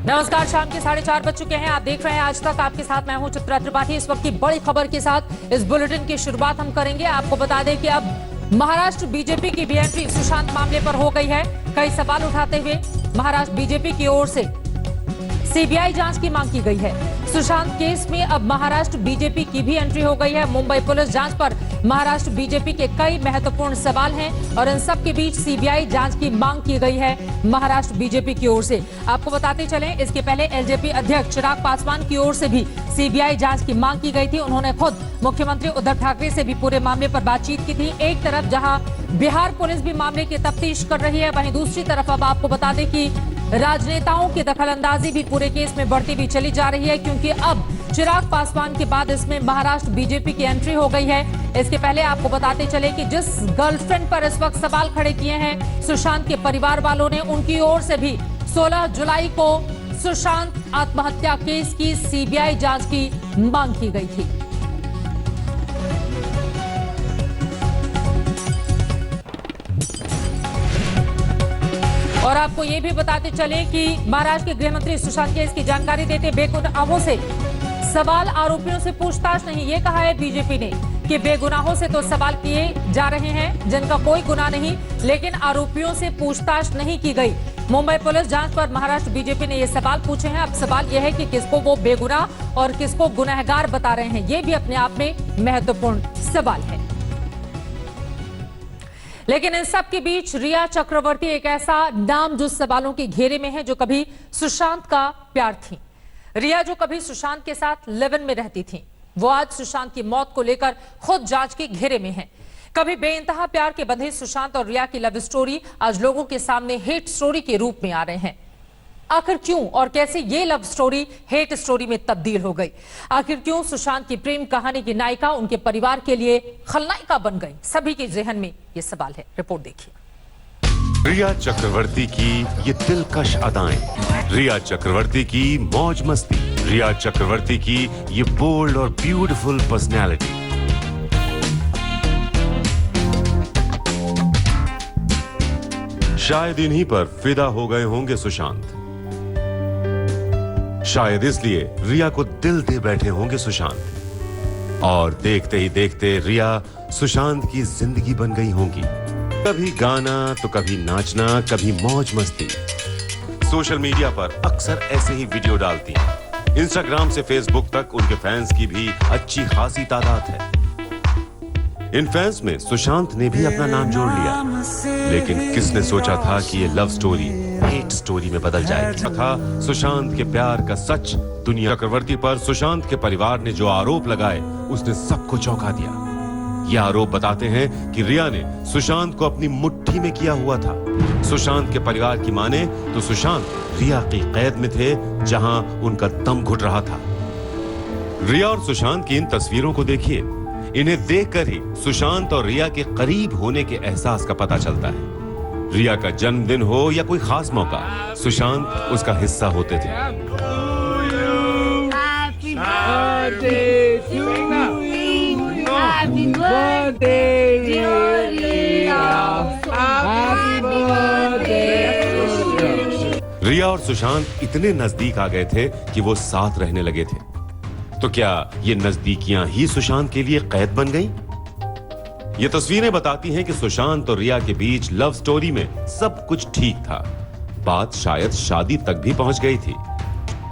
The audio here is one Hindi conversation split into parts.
नमस्कार, शाम के 4:30 बज चुके हैं। आप देख रहे हैं आज तक। आपके साथ मैं हूं चित्रा त्रिपाठी। इस वक्त की बड़ी खबर के साथ इस बुलेटिन की शुरुआत हम करेंगे। आपको बता दें कि अब महाराष्ट्र बीजेपी की भी एंट्री सुशांत मामले पर हो गई है। कई सवाल उठाते हुए महाराष्ट्र बीजेपी की ओर से सीबीआई जांच की मांग की गई है। सुशांत केस में अब महाराष्ट्र बीजेपी की भी एंट्री हो गई है। मुंबई पुलिस जांच पर महाराष्ट्र बीजेपी के कई महत्वपूर्ण सवाल हैं और इन सब के बीच सीबीआई जांच की मांग की गई है महाराष्ट्र बीजेपी की ओर से। आपको बताते चलें, इसके पहले एलजेपी अध्यक्ष चिराग पासवान की ओर से भी सीबीआई जांच की मांग की गई थी। उन्होंने खुद मुख्यमंत्री उद्धव ठाकरे से भी पूरे मामले पर बातचीत की थी। एक तरफ जहां बिहार पुलिस भी मामले की तफ्तीश कर रही है, वहीं दूसरी तरफ अब आपको बता दें कि राजनेताओं की दखलंदाजी भी पूरे केस में बढ़ती भी चली जा रही है, क्योंकि अब चिराग पासवान के बाद इसमें महाराष्ट्र बीजेपी की एंट्री हो गई है। इसके पहले आपको बताते चले कि जिस गर्लफ्रेंड पर इस वक्त सवाल खड़े किए हैं सुशांत के परिवार वालों ने, उनकी ओर से भी 16 जुलाई को सुशांत आत्महत्या केस की सीबीआई जांच की मांग की गई थी। और आपको ये भी बताते चले कि महाराष्ट्र के गृह मंत्री सुशांत केस की जानकारी देते बेगुनाहों से सवाल, आरोपियों से पूछताछ नहीं। ये कहा है बीजेपी ने कि बेगुनाहों से तो सवाल किए जा रहे हैं जिनका कोई गुनाह नहीं, लेकिन आरोपियों से पूछताछ नहीं की गई। मुंबई पुलिस जांच पर महाराष्ट्र बीजेपी ने ये सवाल पूछे हैं। अब सवाल यह है कि किसको वो बेगुनाह और किसको गुनहगार बता रहे हैं। ये भी अपने आप में महत्वपूर्ण सवाल है। लेकिन इन सब के बीच रिया चक्रवर्ती एक ऐसा नाम जो सवालों के घेरे में है, जो कभी सुशांत का प्यार थी। रिया जो कभी सुशांत के साथ लिव इन में रहती थी, वो आज सुशांत की मौत को लेकर खुद जांच के घेरे में है। कभी बेइंतहा प्यार के बंधे सुशांत और रिया की लव स्टोरी आज लोगों के सामने हेट स्टोरी के रूप में आ रहे हैं। आखिर क्यों और कैसे ये लव स्टोरी हेट स्टोरी में तब्दील हो गई? आखिर क्यों सुशांत की प्रेम कहानी की नायिका उनके परिवार के लिए खलनायिका बन गई? सभी के जहन में ये सवाल है। रिपोर्ट देखिए। रिया चक्रवर्ती की ये दिलकश अदाएं, रिया चक्रवर्ती की मौज मस्ती, रिया चक्रवर्ती की ये बोल्ड और ब्यूटीफुल पर्सनैलिटी। शायद इन्हीं पर फिदा हो गए होंगे सुशांत। शायद इसलिए रिया को दिल दे बैठे होंगे सुशांत। और देखते ही देखते रिया सुशांत की जिंदगी बन गई होंगी। कभी गाना तो कभी नाचना, कभी मौज मस्ती। सोशल मीडिया पर अक्सर ऐसे ही वीडियो डालती हैं। इंस्टाग्राम से फेसबुक तक उनके फैंस की भी अच्छी खासी तादाद है। इन फैंस में सुशांत ने भी अपना नाम जोड़ लिया, लेकिन किसने सोचा था कि ये लव स्टोरी हेट स्टोरी में बदल जाएगी? था सुशांत के प्यार का सच दुनिया। चक्रवर्ती पर सुशांत के परिवार ने जो आरोप लगाए, उसने सबको चौंका दिया। ये आरोप बताते हैं कि रिया ने सुशांत को अपनी मुट्ठी में किया हुआ था। सुशांत के परिवार की माने तो सुशांत रिया की कैद में थे, जहां उनका दम घुट रहा था। रिया और सुशांत की इन तस्वीरों को देखिए। इन्हें देखकर ही सुशांत और रिया के करीब होने के एहसास का पता चलता है। रिया का जन्मदिन हो या कोई खास मौका, सुशांत उसका हिस्सा होते थे। रिया और सुशांत इतने नजदीक आ गए थे कि वो साथ रहने लगे थे। तो क्या ये नजदीकियां ही सुशांत के लिए कैद बन गईं? ये तस्वीरें बताती हैं कि सुशांत और रिया के बीच लव स्टोरी में सब कुछ ठीक था। बात शायद शादी तक भी पहुंच गई थी।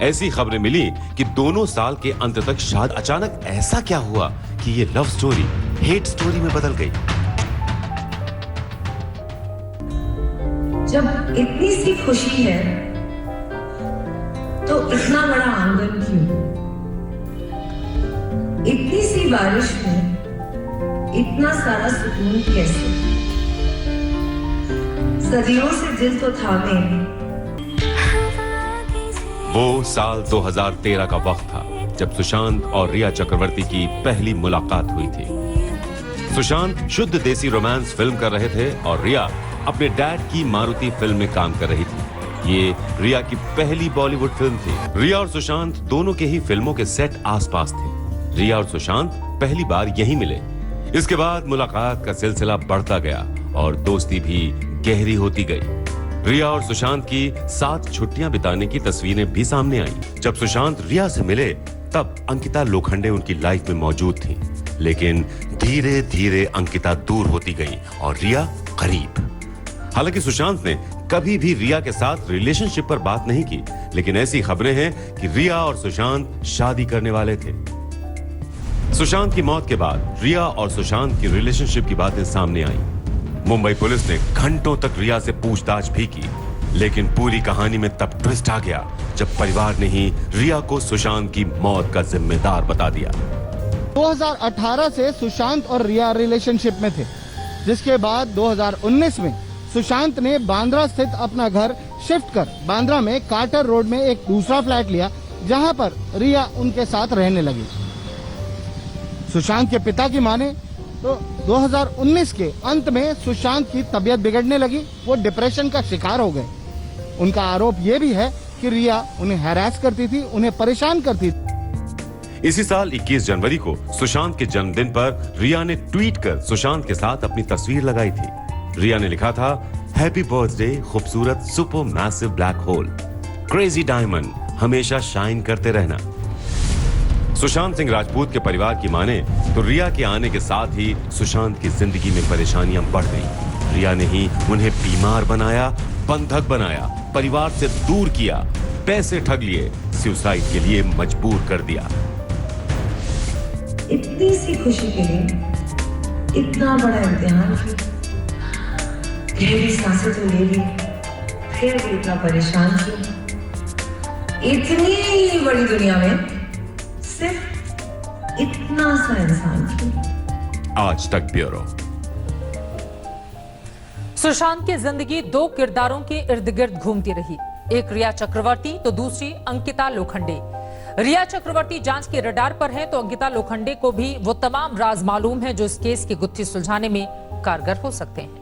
ऐसी खबरें मिली कि दोनों साल के अंत तक शायद अचानक ऐसा क्या हुआ कि ये लव स्टोरी हेट स्टोरी में बदल गई। जब इतनी सी खुशी है तो इतना बड़ा आंगन क्यों? इतनी सी बारिश में इतना सारा सुकून कैसे? सदियों से दिल तो थामे। वो साल 2013 का वक्त था जब सुशांत और रिया चक्रवर्ती की पहली मुलाकात हुई थी। सुशांत शुद्ध देसी रोमांस फिल्म कर रहे थे और रिया अपने डैड की मारुति फिल्म में काम कर रही थी। ये रिया की पहली बॉलीवुड फिल्म थी। रिया और सुशांत दोनों के ही फिल्मों के सेट आसपास थे। रिया और सुशांत पहली बार यहीं मिले। इसके बाद मुलाकात का सिलसिला बढ़ता गया और दोस्ती भी गहरी होती गई। रिया और सुशांत की साथ छुट्टियां बिताने की तस्वीरें भी सामने आई। जब सुशांत रिया से मिले तब अंकिता लोखंडे उनकी लाइफ में मौजूद थी, लेकिन धीरे धीरे अंकिता दूर होती गई और रिया करीब। हालांकि सुशांत ने कभी भी रिया के साथ रिलेशनशिप पर बात नहीं की, लेकिन ऐसी खबरें हैं कि रिया और सुशांत शादी करने वाले थे। सुशांत की मौत के बाद रिया और सुशांत की रिलेशनशिप की बातें सामने आई। मुंबई पुलिस ने घंटों तक रिया से पूछताछ भी की, लेकिन पूरी कहानी में तब ट्विस्ट आ गया जब परिवार ने ही रिया को सुशांत की मौत का जिम्मेदार बता दिया। 2018 से सुशांत और रिया रिलेशनशिप में थे, जिसके बाद 2019 में सुशांत ने बांद्रा स्थित अपना घर शिफ्ट कर बांद्रा में कार्टर रोड में एक दूसरा फ्लैट लिया, जहां पर रिया उनके साथ रहने लगी। सुशांत के पिता की माने तो 2019 के अंत में सुशांत की तबीयत बिगड़ने लगी, वो डिप्रेशन का शिकार हो गए। उनका आरोप ये भी है कि रिया उन्हें हैरास करती थी, उन्हें परेशान करती थी। इसी साल 21 जनवरी को सुशांत के जन्मदिन पर रिया ने ट्वीट कर सुशांत के साथ अपनी तस्वीर लगाई थी। रिया ने लिखा था, हैप्पी बर्थडे खूबसूरत super massive black hole, crazy diamond, हमेशा शाइन करते रहना। सुशांत सिंह राजपूत के परिवार की माने तो रिया के आने के साथ ही सुशांत की जिंदगी में परेशानियां बढ़ गईं। रिया ने ही उन्हें बीमार बनाया, बंधक बनाया, परिवार से दूर किया, पैसे ठग लिए, सुसाइड के लिए मजबूर कर दिया। इतनी सी खुशी के लिए इतना बड़ा इम्तिहान क्यों? गहरी सांसें तो ले ली, फिर भी इतना परेशान क्यों? इतनी बड़ी दुनिया में सिर्फ इतना सा इंसान क्यों? आज तक ब्यूरो। सुशांत की जिंदगी दो किरदारों के इर्द गिर्द घूमती रही, एक रिया चक्रवर्ती तो दूसरी अंकिता लोखंडे। रिया चक्रवर्ती जांच के रडार पर है तो अंकिता लोखंडे को भी वो तमाम राज मालूम है जो इस केस की गुत्थी सुलझाने में कारगर हो सकते हैं।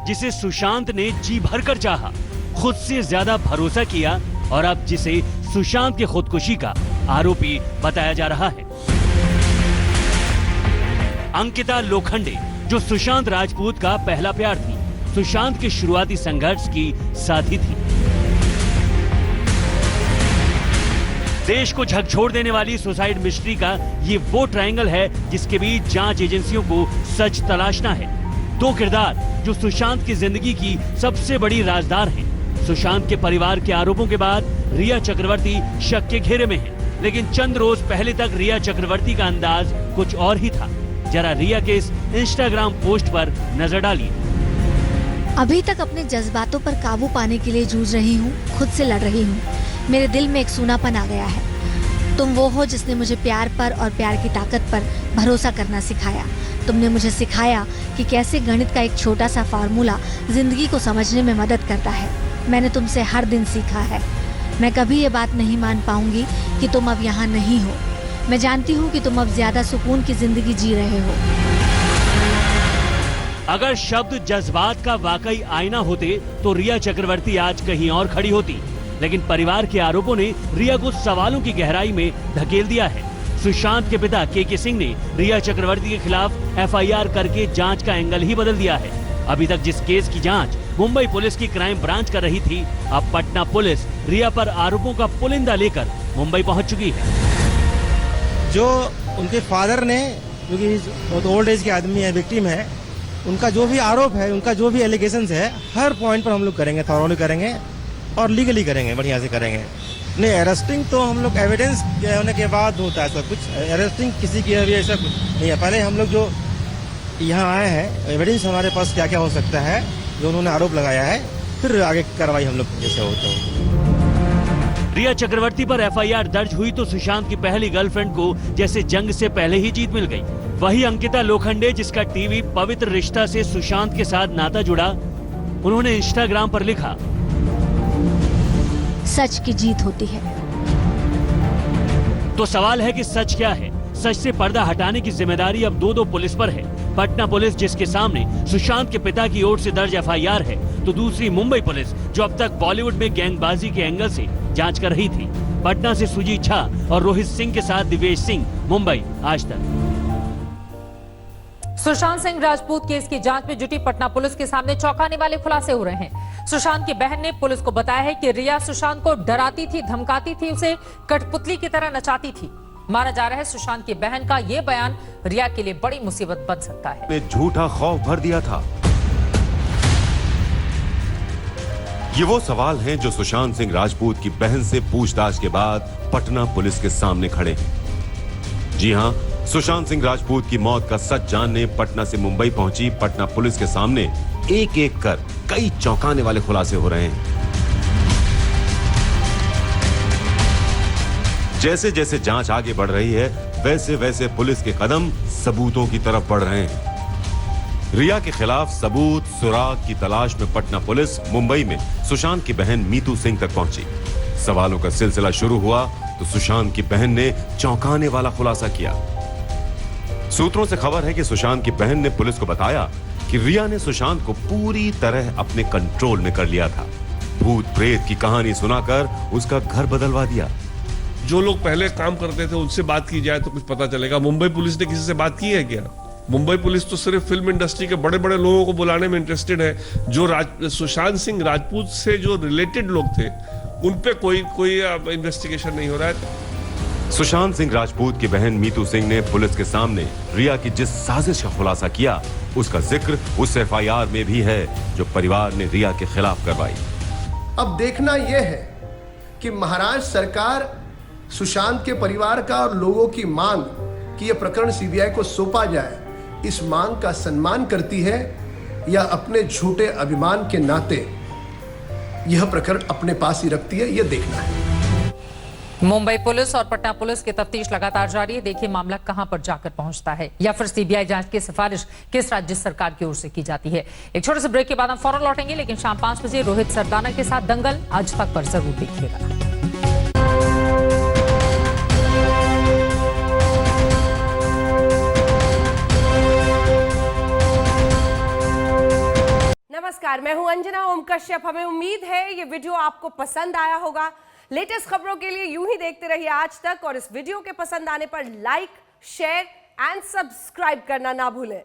जिसे सुशांत ने जी भरकर चाहा, खुद से ज्यादा भरोसा किया और अब जिसे सुशांत की खुदकुशी का आरोपी बताया जा रहा है। अंकिता लोखंडे जो सुशांत राजपूत का पहला प्यार थी, सुशांत के शुरुआती संघर्ष की साथी थी। देश को झकझोर देने वाली सुसाइड मिस्ट्री का ये वो ट्रायंगल है जिसके बीच जांच एजेंसियों को सच तलाशना है। दो किरदार जो सुशांत की जिंदगी की सबसे बड़ी राजदार हैं। सुशांत के परिवार के आरोपों के बाद रिया चक्रवर्ती शक के घेरे में है, लेकिन चंद रोज पहले तक रिया चक्रवर्ती का अंदाज कुछ और ही था। जरा रिया के इस इंस्टाग्राम पोस्ट पर नजर डालिए। अभी तक अपने जज्बातों पर काबू पाने के लिए जूझ रही हूँ, खुद से लड़ रही हूँ। मेरे दिल में एक सूनापन आ गया है। तुम वो हो जिसने मुझे प्यार पर और प्यार की ताकत पर भरोसा करना सिखाया। तुमने मुझे सिखाया कि कैसे गणित का एक छोटा सा फार्मूला जिंदगी को समझने में मदद करता है। मैंने तुमसे हर दिन सीखा है। मैं कभी ये बात नहीं मान पाऊंगी कि तुम अब यहाँ नहीं हो। मैं जानती हूँ कि तुम अब ज्यादा सुकून की जिंदगी जी रहे हो। अगर शब्द जज्बात का वाकई आईना होते तो रिया चक्रवर्ती आज कहीं और खड़ी होती, लेकिन परिवार के आरोपों ने रिया को सवालों की गहराई में धकेल दिया है। सुशांत के पिता के सिंह ने रिया चक्रवर्ती के खिलाफ एफआईआर करके जांच का एंगल ही बदल दिया है। अभी तक जिस केस की जांच मुंबई पुलिस की क्राइम ब्रांच कर रही थी, अब पटना पुलिस रिया पर आरोपों का पुलिंदा लेकर मुंबई पहुंच चुकी है। जो उनके फादर ने, क्योंकि बहुत ओल्ड एज के आदमी है, विक्टिम है, उनका जो भी आरोप है, उनका जो भी एलिगेशंस है, हर पॉइंट पर हम लोग करेंगे, थॉरोली करेंगे और लीगली करेंगे, बढ़िया से करेंगे। नहीं, अरेस्टिंग तो हम लोग एविडेंस होने के बाद होता है सब कुछ। अरेस्टिंग किसी की अभी ऐसा कुछ नहीं है। पहले हम लोग जो यहाँ आए हैं, एविडेंस हमारे पास क्या क्या हो सकता है, जो उन्होंने आरोप लगाया है, फिर आगे कार्रवाई हम लोग जैसे होता है। रिया चक्रवर्ती पर एफआईआर दर्ज हुई तो सुशांत की पहली गर्लफ्रेंड को जैसे जंग से पहले ही जीत मिल गई। वही अंकिता लोखंडे, जिसका टीवी पवित्र रिश्ता से सुशांत के साथ नाता जुड़ा, उन्होंने इंस्टाग्राम पर लिखा, सच की जीत होती है। तो सवाल है कि सच क्या है? सच से पर्दा हटाने की जिम्मेदारी अब दो पुलिस पर है। पटना पुलिस, जिसके सामने सुशांत के पिता की ओर से दर्ज एफआईआर है, तो दूसरी मुंबई पुलिस, जो अब तक बॉलीवुड में गैंगबाजी के एंगल से जांच कर रही थी। पटना से सुजीत झा और रोहित सिंह के साथ दिवेश सिंह, मुंबई, आज तक। सुशांत सिंह राजपूत केस की जांच में जुटी पटना पुलिस के सामने चौंकाने वाले खुलासे हो रहे हैं। सुशांत की बहन ने पुलिस को बताया है कि रिया सुशांत को डराती थी, धमकाती थी, उसे कठपुतली की तरह नचाती थी। माना जा रहा है सुशांत की बहन का यह बयान रिया के लिए बड़ी मुसीबत बन सकता है। ने झूठा खौफ भर दिया था। ये वो सवाल हैं जो सुशांत सिंह राजपूत की बहन से पूछताछ के बाद पटना पुलिस के सामने खड़े हैं। जी हां, सुशांत सिंह राजपूत की मौत का सच जानने पटना से मुंबई पहुंची पटना पुलिस के सामने एक एक कर कई चौंकाने वाले खुलासे हो रहे हैं। जैसे जैसे जांच आगे बढ़ रही है, वैसे वैसे पुलिस के कदम सबूतों की तरफ बढ़ रहे हैं। रिया के खिलाफ सबूत सुराग की तलाश में पटना पुलिस मुंबई में सुशांत की बहन मीतू सिंह तक पहुंची। सवालों का सिलसिला शुरू हुआ तो सुशांत की बहन ने चौंकाने वाला खुलासा किया। सूत्रों से खबर है कि सुशांत की बहन ने पुलिस को बताया कि रिया ने सुशांत को पूरी तरह अपने कंट्रोल में कर लिया था। भूत प्रेत की कहानी सुनाकर उसका घर बदलवा दिया। जो लोग पहले काम करते थे उनसे बात की जाए तो कुछ पता चलेगा। मुंबई पुलिस ने किसी से बात की है क्या? मुंबई पुलिस तो सिर्फ फिल्म इंडस्ट्री के बड़े बड़े लोगों को बुलाने में इंटरेस्टेड है। जो सुशांत सिंह राजपूत से जो रिलेटेड लोग थे उन पे कोई इन्वेस्टिगेशन नहीं हो रहा है। सुशांत सिंह राजपूत की बहन मीतू सिंह ने पुलिस के सामने रिया की जिस साजिश का खुलासा किया उसका जिक्र उस एफआईआर में भी है जो परिवार ने रिया के खिलाफ करवाई। अब देखना यह है कि महाराष्ट्र सरकार सुशांत के परिवार का और लोगों की मांग कि यह प्रकरण सीबीआई को सौंपा जाए, इस मांग का सम्मान करती है या अपने झूठे अभिमान के नाते यह प्रकरण अपने पास ही रखती है, यह देखना है। मुंबई पुलिस और पटना पुलिस की तफ्तीश लगातार जारी है। देखिए मामला कहां पर जाकर पहुंचता है या फिर सीबीआई जांच की सिफारिश किस राज्य सरकार की ओर से की जाती है। एक छोटे से ब्रेक के बाद हम फौरन लौटेंगे, लेकिन शाम 5 बजे रोहित सरदाना के साथ दंगल आज तक पर जरूर देखिएगा। नमस्कार, मैं हूं अंजना ओम कश्यप। हमें उम्मीद है ये वीडियो आपको पसंद आया होगा। लेटेस्ट खबरों के लिए यूं ही देखते रहिए आज तक और इस वीडियो के पसंद आने पर लाइक, शेयर एंड सब्सक्राइब करना ना भूलें।